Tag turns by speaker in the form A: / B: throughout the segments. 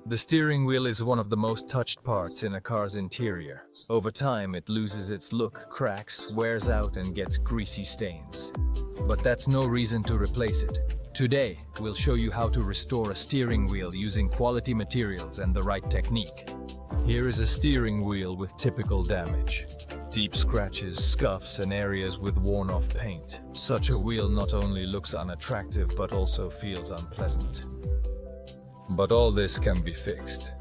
A: The steering wheel is one of the most touched parts in a car's interior. Over time, it loses its look, cracks, wears out, and gets greasy stains. But that's no reason to replace it. Today, we'll show you how to restore a steering wheel using quality materials and the right technique. Here is a steering wheel with typical damage. Deep scratches, scuffs, and areas with worn-off paint. Such a wheel not only looks unattractive but also feels unpleasant. But all this can be fixed.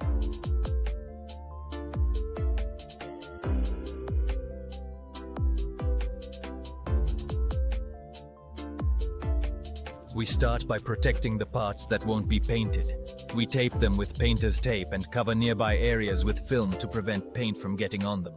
A: We start by protecting the parts that won't be painted. We tape them with painter's tape and cover nearby areas with film to prevent paint from getting on them.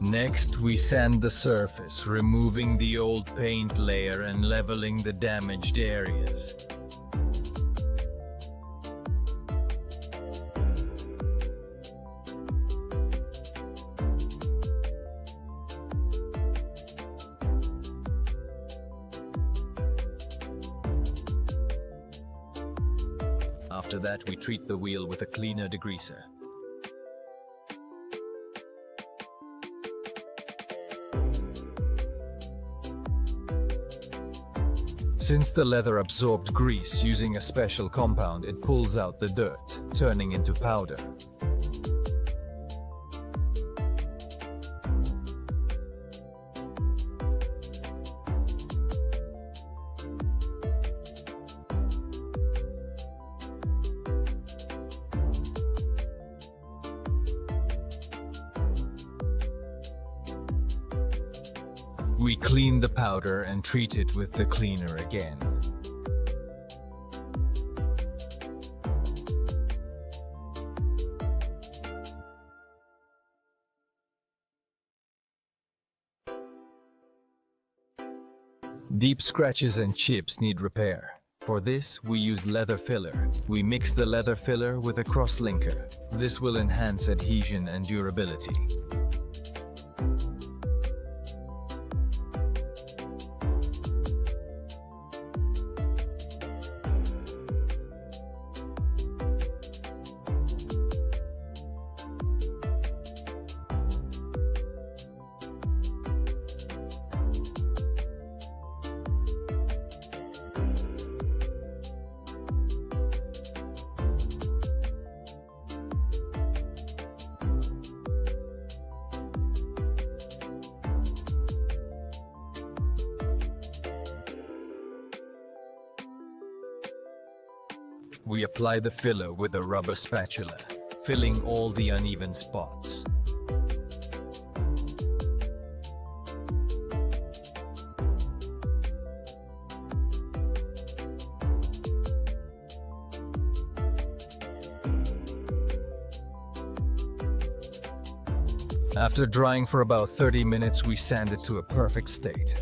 A: Next, we sand the surface, removing the old paint layer and leveling the damaged areas. After that, we treat the wheel with a cleaner degreaser. Since the leather absorbed grease using a special compound, it pulls out the dirt, turning into powder. We clean the powder and treat it with the cleaner again. Deep scratches and chips need repair. For this, we use leather filler. We mix the leather filler with a crosslinker. This will enhance adhesion and durability. We apply the filler with a rubber spatula, filling all the uneven spots. After drying for about 30 minutes, we sand it to a perfect state.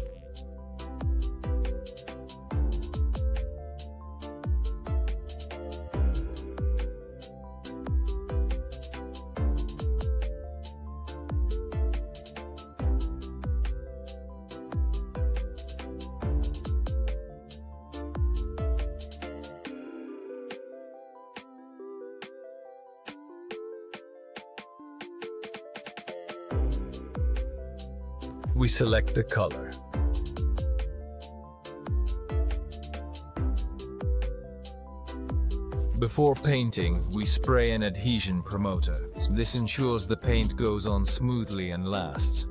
A: We select the color. Before painting, we spray an adhesion promoter. This ensures the paint goes on smoothly and lasts.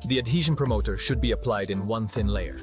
A: The adhesion promoter should be applied in one thin layer.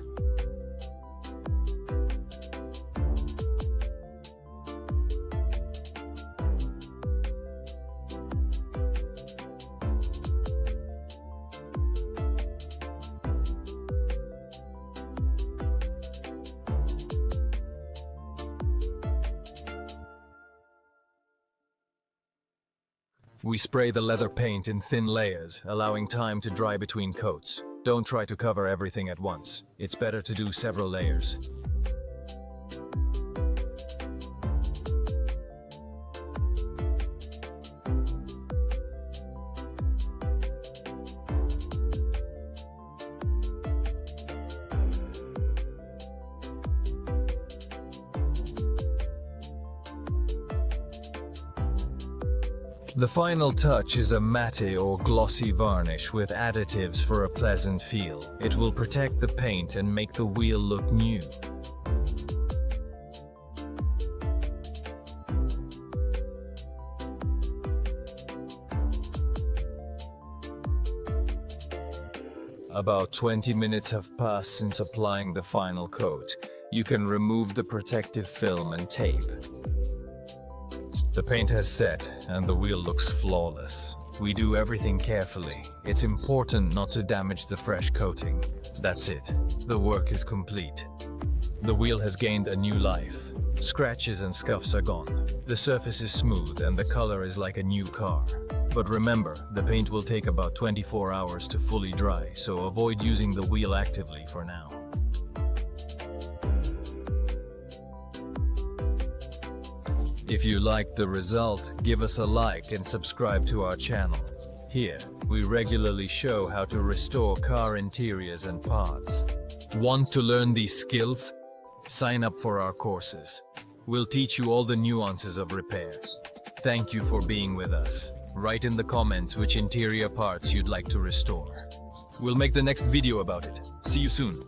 A: We spray the leather paint in thin layers, allowing time to dry between coats. Don't try to cover everything at once. It's better to do several layers. The final touch is a matte or glossy varnish with additives for a pleasant feel. It will protect the paint and make the wheel look new. About 20 minutes have passed since applying the final coat. You can remove the protective film and tape. The paint has set and the wheel looks flawless. We do everything carefully. It's important not to damage the fresh coating. That's it. The work is complete. The wheel has gained a new life. Scratches and scuffs are gone. The surface is smooth and the color is like a new car. But remember, the paint will take about 24 hours to fully dry, so avoid using the wheel actively for now. If you liked the result, give us a like and subscribe to our channel. Here, we regularly show how to restore car interiors and parts. Want to learn these skills? Sign up for our courses. We'll teach you all the nuances of repair. Thank you for being with us. Write in the comments which interior parts you'd like to restore. We'll make the next video about it. See you soon.